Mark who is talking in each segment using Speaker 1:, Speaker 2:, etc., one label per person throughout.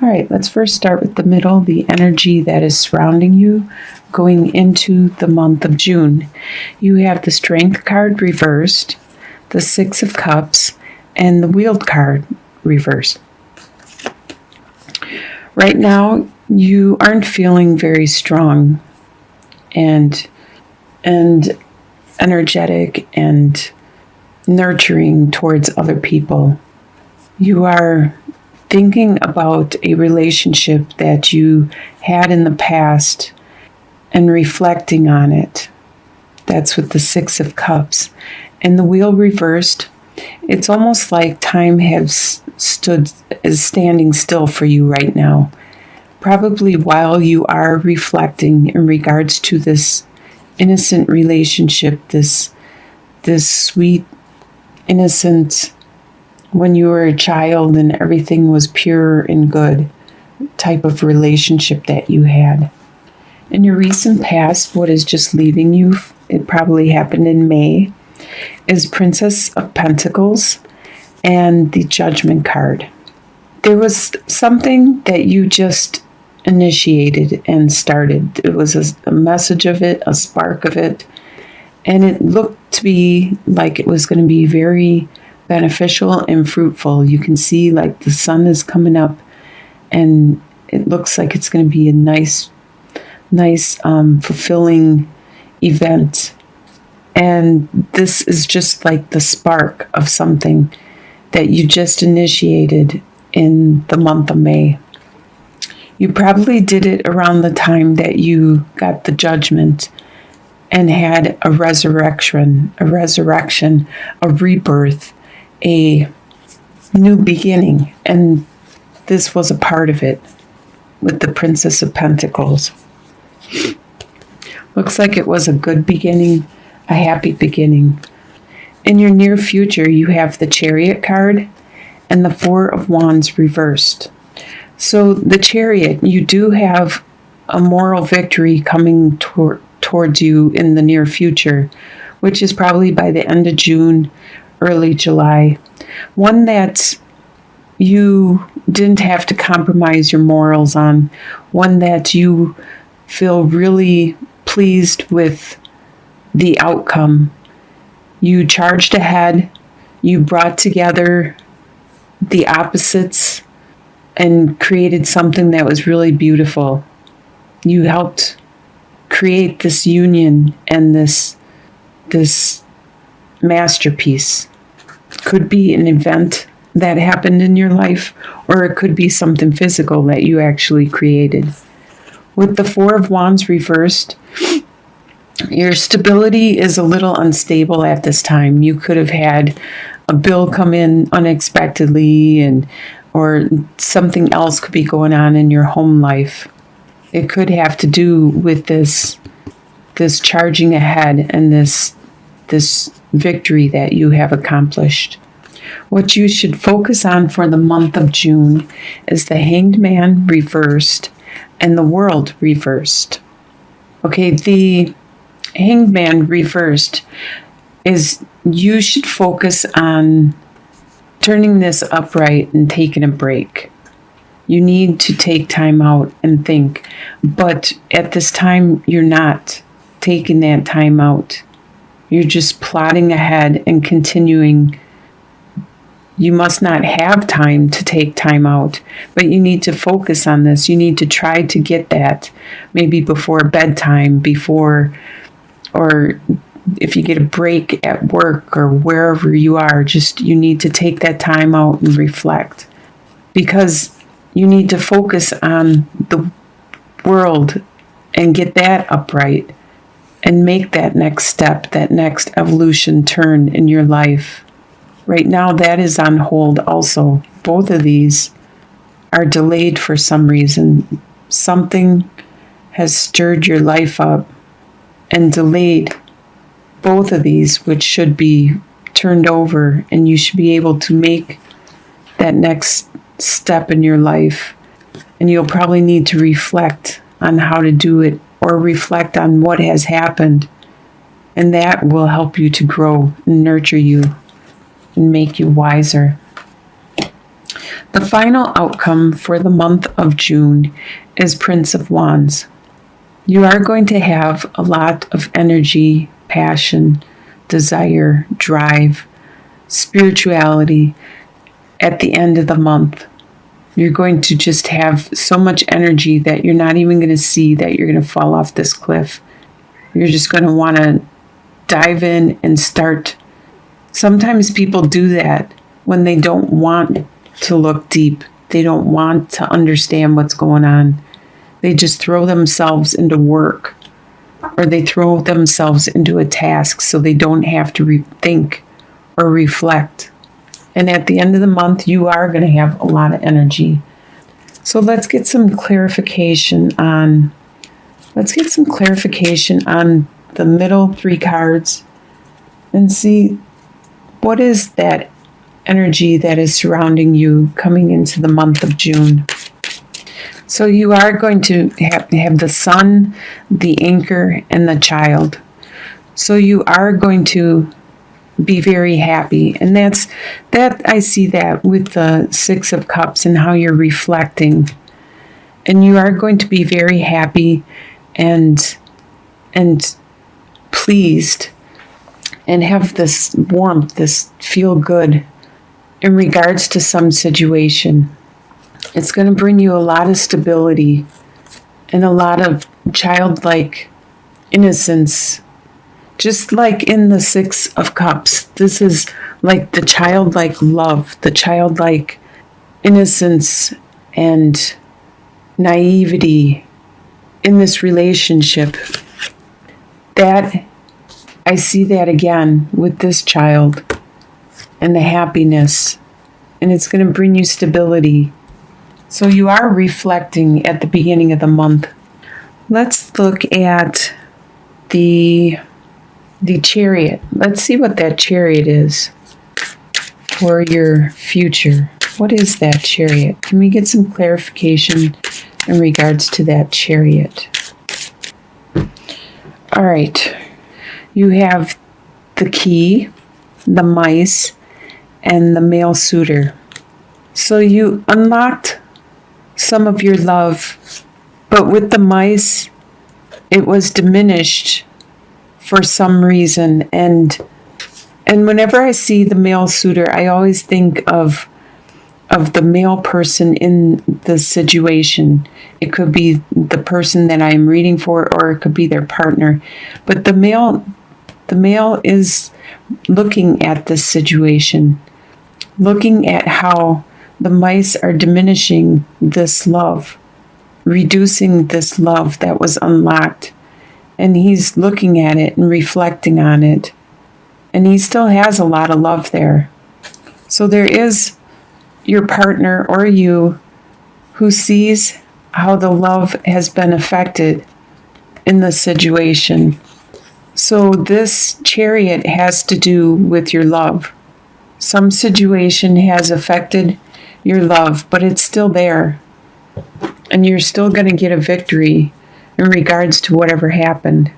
Speaker 1: All right, let's first start with the middle, the energy that is surrounding you going into the month of June. You have the Strength card reversed, the Six of Cups, and the Wheel card reversed. Right now, you aren't feeling very strong and energetic and nurturing towards other people. You are thinking about a relationship that you had in the past and reflecting on it. That's with the Six of Cups. And the Wheel reversed, it's almost like time is standing still for you right now. Probably while you are reflecting in regards to this innocent relationship, this sweet, innocent, when you were a child and everything was pure and good type of relationship that you had. In your recent past, what is just leaving you, it probably happened in May, is Princess of Pentacles and the Judgment card. There was something that you just initiated and started. It was a message of it, a spark of it, and it looked to be like it was going to be very beneficial and fruitful. You can see like the sun is coming up and it looks like it's going to be a nice fulfilling event. And this is just like the spark of something that you just initiated in the month of May. You probably did it around the time that you got the Judgment and had a resurrection, a rebirth, a new beginning. And this was a part of it with the Princess of Pentacles. Looks like it was a good beginning, a happy beginning. In your near future, you have the Chariot card and the Four of Wands reversed. So the Chariot, you do have a moral victory coming towards you in the near future, which is probably by the end of June, early July. One that you didn't have to compromise your morals on. One that you feel really pleased with the outcome. You charged ahead. You brought together the opposites and created something that was really beautiful. You helped create this union and this masterpiece. Could be an event that happened in your life, or it could be something physical that you actually created. With the Four of Wands reversed, your stability is a little unstable at this time. You could have had a bill come in unexpectedly, or something else could be going on in your home life. It could have to do with this charging ahead and this victory that you have accomplished. What you should focus on for the month of June is the Hanged Man reversed and the World reversed. Okay, the Hanged Man reversed is you should focus on turning this upright and taking a break. You need to take time out and think, but at this time, you're not taking that time out. You're just plodding ahead and continuing. You must not have time to take time out, but you need to focus on this. You need to try to get that maybe before bedtime, or if you get a break at work or wherever you are, you need to take that time out and reflect, because you need to focus on the world and get that upright and make that next step, that next evolution turn in your life. Right now, that is on hold also. Both of these are delayed for some reason. Something has stirred your life up and delayed both of these, which should be turned over, and you should be able to make that next step in your life. And you'll probably need to reflect on how to do it, or reflect on what has happened, and that will help you to grow and nurture you and make you wiser. The final outcome for the month of June is Prince of Wands. You are going to have a lot of energy, passion, desire, drive, spirituality at the end of the month. You're going to just have so much energy that you're not even going to see that you're going to fall off this cliff. You're just going to want to dive in and start. Sometimes people do that when they don't want to look deep. They don't want to understand what's going on. They just throw themselves into work, or they throw themselves into a task so they don't have to think or reflect. And at the end of the month, you are going to have a lot of energy. So let's get some clarification on the middle 3 cards and see what is that energy that is surrounding you coming into the month of June. So you are going to have the sun, the anchor, and the child. So you are going to be very happy. And that I see that with the 6 of Cups and how you're reflecting. And you are going to be very happy and pleased and have this warmth, this feel good in regards to some situation. It's going to bring you a lot of stability and a lot of childlike innocence. Just like in the 6 of Cups, this is like the childlike love, the childlike innocence and naivety in this relationship. That I see that again with this child and the happiness, and it's going to bring you stability. So you are reflecting at the beginning of the month. Let's look at the Chariot. Let's see what that Chariot is for your future. What is that Chariot? Can we get some clarification in regards to that Chariot? All right. You have the Key, the Mice, and the Male Suitor. So you unlocked some of your love, but with the Mice, it was diminished for some reason. And whenever I see the Male Suitor, I always think of the male person in the situation. It could be the person that I'm reading for, or it could be their partner. But the male is looking at this situation, looking at how the mice are diminishing this love, reducing this love that was unlocked. And he's looking at it and reflecting on it. And he still has a lot of love there. So there is your partner or you who sees how the love has been affected in the situation. So this Chariot has to do with your love. Some situation has affected your love, but it's still there. And you're still going to get a victory in regards to whatever happened.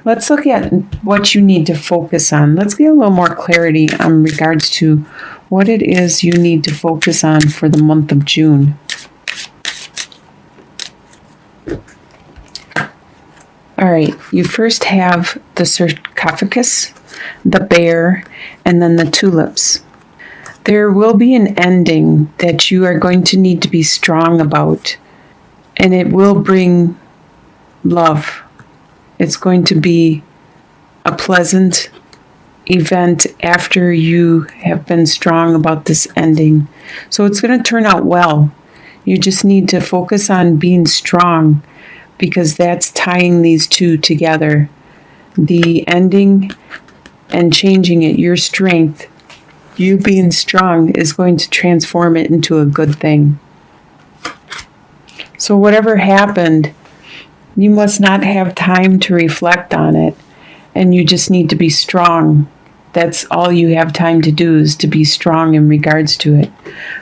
Speaker 1: Let's look at what you need to focus on. Let's get a little more clarity in regards to what it is you need to focus on for the month of June. All right, you first have the sarcophagus, the bear, and then the tulips. There will be an ending that you are going to need to be strong about, and it will bring love. It's going to be a pleasant event after you have been strong about this ending. So it's going to turn out well. You just need to focus on being strong, because that's tying these two together. The ending and changing it, your strength, you being strong is going to transform it into a good thing. So whatever happened, you must not have time to reflect on it, and you just need to be strong. That's all you have time to do, is to be strong in regards to it.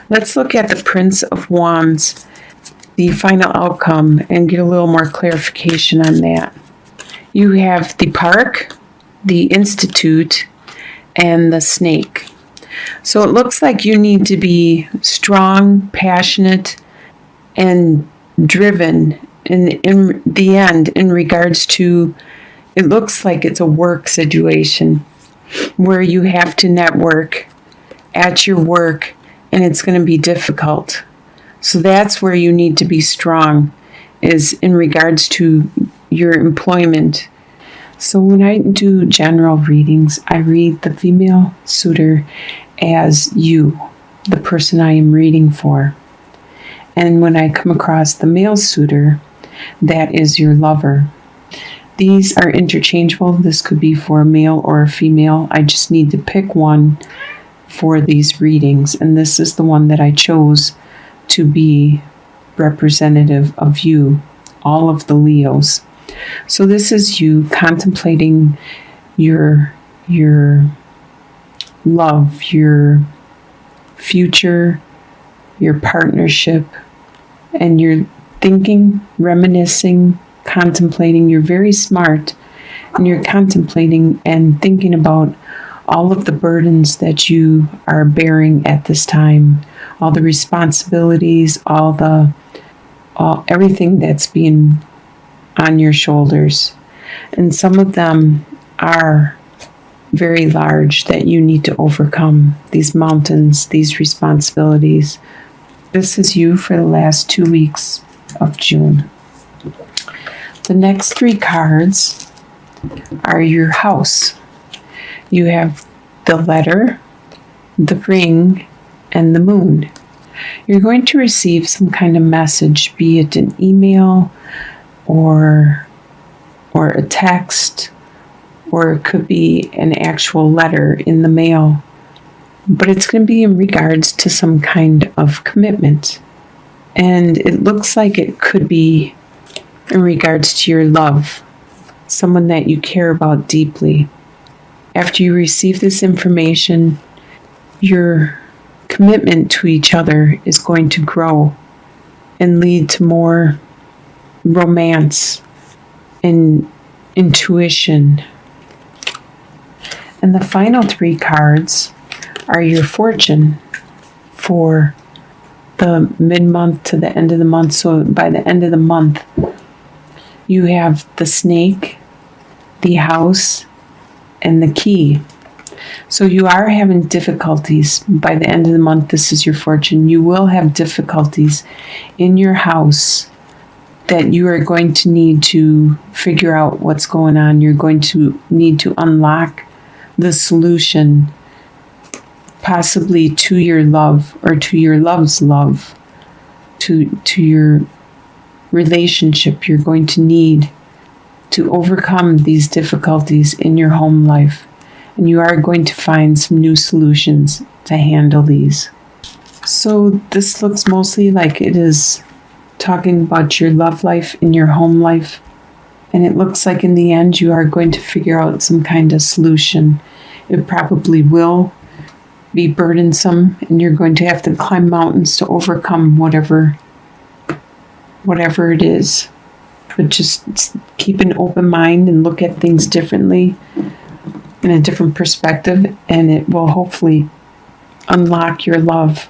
Speaker 1: Let's look at the Prince of Wands, the final outcome, and get a little more clarification on that. You have the Park, the Institute, and the Snake. So it looks like you need to be strong, passionate, and driven in the end in regards to, it looks like it's a work situation where you have to network at your work and it's going to be difficult. So that's where you need to be strong, is in regards to your employment. So when I do general readings, I read the female suitor as you, the person I am reading for. And when I come across the male suitor, that is your lover. These are interchangeable. This could be for a male or a female. I just need to pick one for these readings. And this is the one that I chose to be representative of you, all of the Leos. So this is you contemplating your love, your future, your partnership, and you're thinking, reminiscing, contemplating. You're very smart, and you're contemplating and thinking about all of the burdens that you are bearing at this time, all the responsibilities, everything that's being on your shoulders. And some of them are very large that you need to overcome, these mountains, these responsibilities. This is you for the last 2 weeks of June. The next 3 cards are your house. You have the letter, the ring, and the moon. You're going to receive some kind of message, be it an email or a text, or it could be an actual letter in the mail. But it's going to be in regards to some kind of commitment. And it looks like it could be in regards to your love, someone that you care about deeply. After you receive this information, your commitment to each other is going to grow and lead to more romance and intuition. And the final 3 cards are your fortune for the mid-month to the end of the month. So by the end of the month, you have the snake, the house, and the key. So you are having difficulties by the end of the month. This is your fortune. You will have difficulties in your house that you are going to need to figure out what's going on. You're going to need to unlock the solution, possibly to your love or to your love's love, to your relationship. You're going to need to overcome these difficulties in your home life. And you are going to find some new solutions to handle these. So this looks mostly like it is talking about your love life and your home life. And it looks like in the end you are going to figure out some kind of solution. It probably will be burdensome, and you're going to have to climb mountains to overcome whatever it is. But just keep an open mind and look at things differently, in a different perspective, and it will hopefully unlock your love